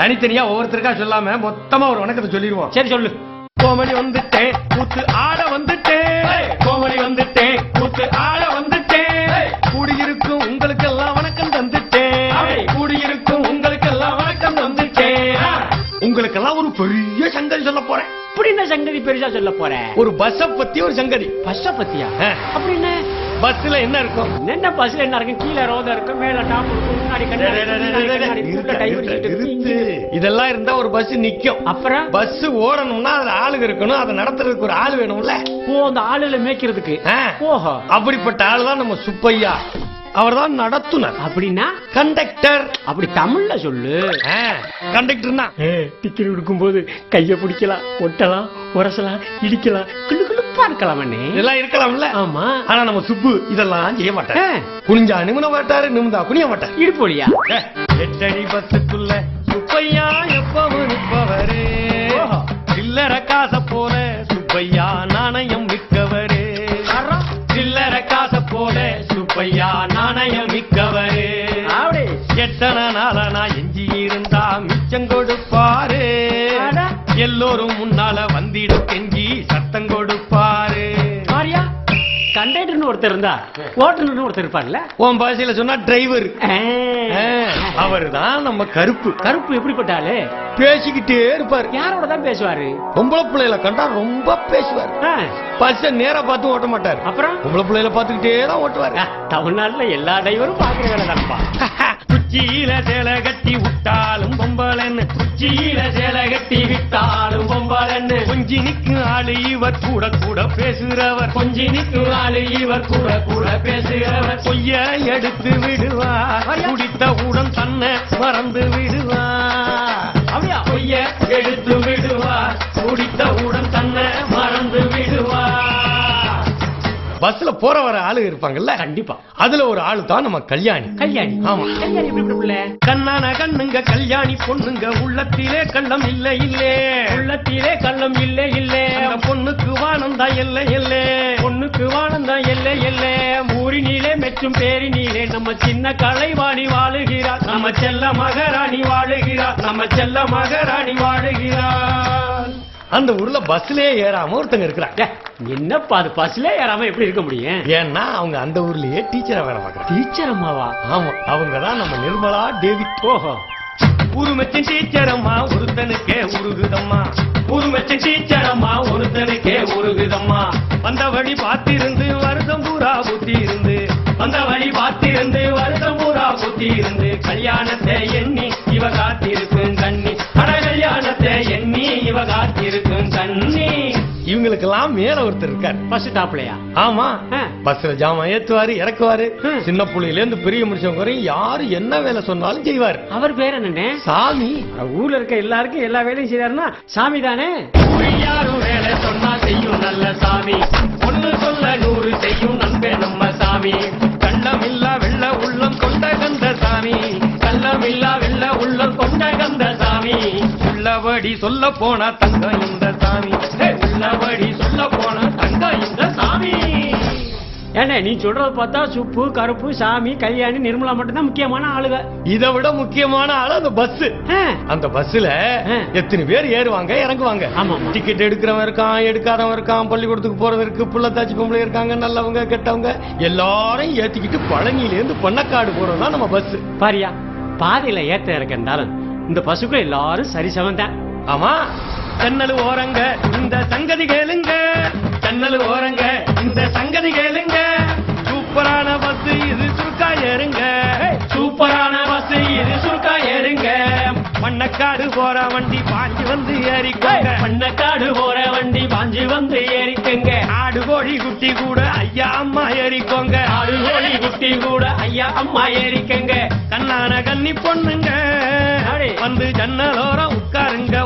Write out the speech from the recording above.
தனித்தனியா ஒவ்வொருத்தருக்கா சொல்லாம மொத்தமா ஒரு வணக்கத்தை சொல்லிடுவோம். சரி சொல்லு. கோமளி வந்துட்டேன் கூத்து ஆட வந்துட்டேன், கோமளி வந்துட்டேன் கூத்து ஆட வந்துட்டேன், கூடியிருக்கும் உங்களுக்கெல்லாம் வணக்கம் தந்துட்டேன், கூடியிருக்கும் உங்களுக்கெல்லாம் வணக்கம் தந்துட்டேன். உங்களுக்கெல்லாம் ஒரு பெரிய சங்கதி சொல்ல போறேன். அப்படின்னா சங்கதி பெருசா சொல்ல போறேன். ஒரு பஸ்ஸ பத்தி ஒரு சங்கதி. பஸ்ஸ பத்தியா? அப்படின்னு பஸ்ல என்ன இருக்கும்? என்ன பஸ்ல என்ன இருக்கும்? கீழே ரோதா இருக்கும், மேல டாப் இருக்கும், முன்னாடி இதெல்லாம் இருந்தா ஒரு பஸ் நிக்கும். அப்புறம் பஸ் ஓடணும்னா அதுல ஆளுங்க இருக்கணும், அதை நடத்துறதுக்கு ஒரு ஆள் வேணும்ல. ஓ, அந்த ஆளுல மேய்க்கிறதுக்கு. ஓஹோ, அப்படிப்பட்ட ஆள் தான் நம்ம சுப்பையா. அவர்தான் நடத்துனர். அப்படின்னா கண்டக்டர். அப்படி தமிழ்ல சொல்லு. கண்டக்டர்னா டிக்கெட் கொடுக்கும் போது கைய பிடிக்கலாம், ஒட்டலாம், உரசலாம், இடிக்கலாம், கிளுகிளுப்பா இருக்கலாம். இதெல்லாம் இருக்கலாம்ல. ஆமா. ஆனா நம்ம சுப்பு இதெல்லாம் செய்ய மாட்டாரு. குனிஞ்சா நிமிட மாட்டாரு, நிமிந்தா குனிய மாட்டாரு. இடுப்பொழியா? எட்டடி பஸ்ஸுக்குள்ள சுப்பையா எப்பவும் நிற்பவரே, சில்லற காச போல சுப்பையா நாணயம் மிக்கவரே, சில்லற காச போல சுப்பையா நாணயம் மிக்கவரே. எத்தனை நாள நான் எஞ்சி இருந்தா மிச்சம் கொடுப்பாரு, எல்லோரும் முன்னால வந்திட கெஞ்சி சத்தம் கொடுப்பாரு. கண்டக்டர்னு ஒருத்தர் இருந்தா ஓட்டுநர்னு ஒருத்தர் இருப்பார்ல. உன் பாஷையில சொன்னா டிரைவர். அவரு தான் நம்ம கருப்பு. கருப்பு எப்படிப்பட்டாரு? பேசிக்கிட்டே இருப்பாரு. யாரோட தான் பேசுவாரு? பொம்பளை பிள்ளைகளை கண்டா ரொம்ப பேசுவாரு. பஸ்ஸ நேரா பார்த்து ஓட்ட மாட்டாரு. அப்புறம் பொம்பளை பிள்ளைகளை பார்த்துக்கிட்டே தான் ஓட்டுவாரு. தமிழ்நாட்டுல எல்லா டிரைவரும் பாக்குற வேலை தான்ப்பா. குச்சியில சேலை கட்டி விட்டாலும் பொம்பளன்னு, குச்சியில சேலை கட்டி விட்டாலும் பொம்பளன்னு, கொஞ்சி நிக்கும் ஆளு இவர் கூட கூட பேசுறவர், கொஞ்சி நிக்கும் ஆளு இவர் கூட கூட பேசுறவர், பொய்ய எடுத்து விடுவார், குடித்தவுடன் தன்னை மறந்து விடுவார். அப்படியா? பொய்ய எடுத்து விடுவார், குடித்தவுடன் தன்னை மறந்து விடுவார். பஸ்ல போற வர ஆளுங்க இருப்பாங்கல்ல. கண்டிப்பா. அதுல ஒரு ஆளு தான் நம்ம கல்யாணி. கல்யாணி? ஆமா. கல்யாணி எப்படி பிள்ளை? கண்ணான கண்ணுங்க கல்யாணி பொண்ணுங்க, உள்ளத்திலே கள்ளம் இல்ல இல்லே, உள்ளத்திலே கள்ளம் இல்ல இல்லே, அந்த பொண்ணுக்கு வானந்தா எல்லை எல்லே, பொண்ணுக்கு வானந்தா எல்லை எல்லே, ஊரினிலே மெச்சும் பேரினிலே நம்ம சின்ன கலைவாணி வாழுகிறார், நம்ம செல்ல மகாராணி வாழுகிறார், நம்ம செல்ல மகாராணி வாழுகிறார். அந்த ஊர்ல பஸ்லயே ஏறாம ஒருத்தங்க இருக்கிறாங்க. என்னப்பா அது பஸ்ல ஏறாம எப்படி இருக்க முடியும்? ஏன்னா அவங்க அந்த ஊர்லயே டீச்சரா வேலை பார்க்கறாங்க. டீச்சர் அம்மாவா? ஆமா, அவங்க தான் நம்ம நிர்மலா தேவி. ஓஹோ. உருமச்சின் டீச்சர் அம்மா ஒருத்தனுக்கே உருகுதம்மா, உருமச்சின் டீச்சர் அம்மா ஒருத்தனுக்கே உருகுதம்மா, வந்த வழி பார்த்திருந்து வருஷம் பூரா புத்தி இருந்து, வந்த வழி பார்த்திருந்து வருஷம் பூரா புத்தி இருந்து, கல்யாணத்தை எண்ணி இவ காத்திருக்கும் கண்ணி, அட கல்யாணத்தை எண்ணி இவ காத்திருக்கும் கண்ணி. இவங்களுக்கெல்லாம் மேல ஒருத்தர் இருக்காரு. பஸ் டாப்லயா? ஆமா. பஸ்ல ஜாமான் ஏத்துவாரு, இறக்குவாரு. சின்ன புள்ளையில இருந்து பெரிய மனுஷன் வரையும் யாரு என்ன வேலை சொன்னாலும் செய்வாரு. அவர் பேர் என்னன்னு? சாமி. ஊர்ல இருக்க எல்லாருக்கும் எல்லா வேலையும் செய்யறாருன்னா சாமி தானே. யாரும் வேலை சொன்னா செய்யும் நல்ல சாமி, ஒண்ணு சொல்ல 100 செய்யும் நண்பே நம்ம சாமி, கள்ளமில்லா வெள்ள உள்ளம் கொண்ட கந்த சாமி, கள்ளமில்லா வெள்ள உள்ளம் கொண்ட கந்த சாமி, உள்ளபடி சொல்ல போனா தங்கம் இந்த சாமி, உள்ளபடி சொல்ல போனா தங்கம் இந்த சாமி. ஏன்னா நீ சொல்றத பார்த்தா சுப்பு, கருப்பு, சாமி, கல்யாணி, நிர்மலா மட்டும் தான் முக்கியமான ஆளுங்க. இதை விட முக்கியமான ஆளு அந்த பஸ். அந்த பஸ்ல எத்தனை பேர் ஏறுவாங்க இறங்குவாங்க. ஆமா. டிக்கெட் எடுக்கிறவன் இருக்கான், எடுக்காதவன் இருக்கான், பள்ளிக்கூடத்துக்கு போறவங்க இருக்கு, புள்ளத்தாச்சி பொம்பளை இருக்காங்க, நல்லவங்க கெட்டவங்க எல்லாரும் ஏத்திக்கிட்டு பழனியில இருந்து பொன்னக்காடு போறதுதான் நம்ம பஸ். பாரியா, பாதையில ஏத்த இறக்கின்றாலும் இந்த பஸ்ஸுக்குள்ள எல்லாரும் சரிசமம் தான். ஆமா. ஜன்னல் ஓரங்க இந்த சங்கதி கேளுங்க, ஜன்னல் ஓரங்க இந்த சங்கதி கேளுங்க, சூப்பரான பஸ் இது சுருக்கா ஏறுங்க, சூப்பரான பஸ் இது சுருக்கா ஏறுங்க, மண்ணக்காடு போற வண்டி பாஞ்சு வந்து ஏறிக்கோங்க, மண்ணக்காடு போற வண்டி பாஞ்சு வந்து ஏறிக்கங்க, ஆடு கோழி குட்டி கூட ஐயா அம்மா ஏறிக்கோங்க, ஆடு கோழி குட்டி கூட ஐயா அம்மா ஏறிக்கங்க, கண்ணான கன்னி பொண்ணுங்க வந்து ஜன்னலோரம் உட்காருங்க,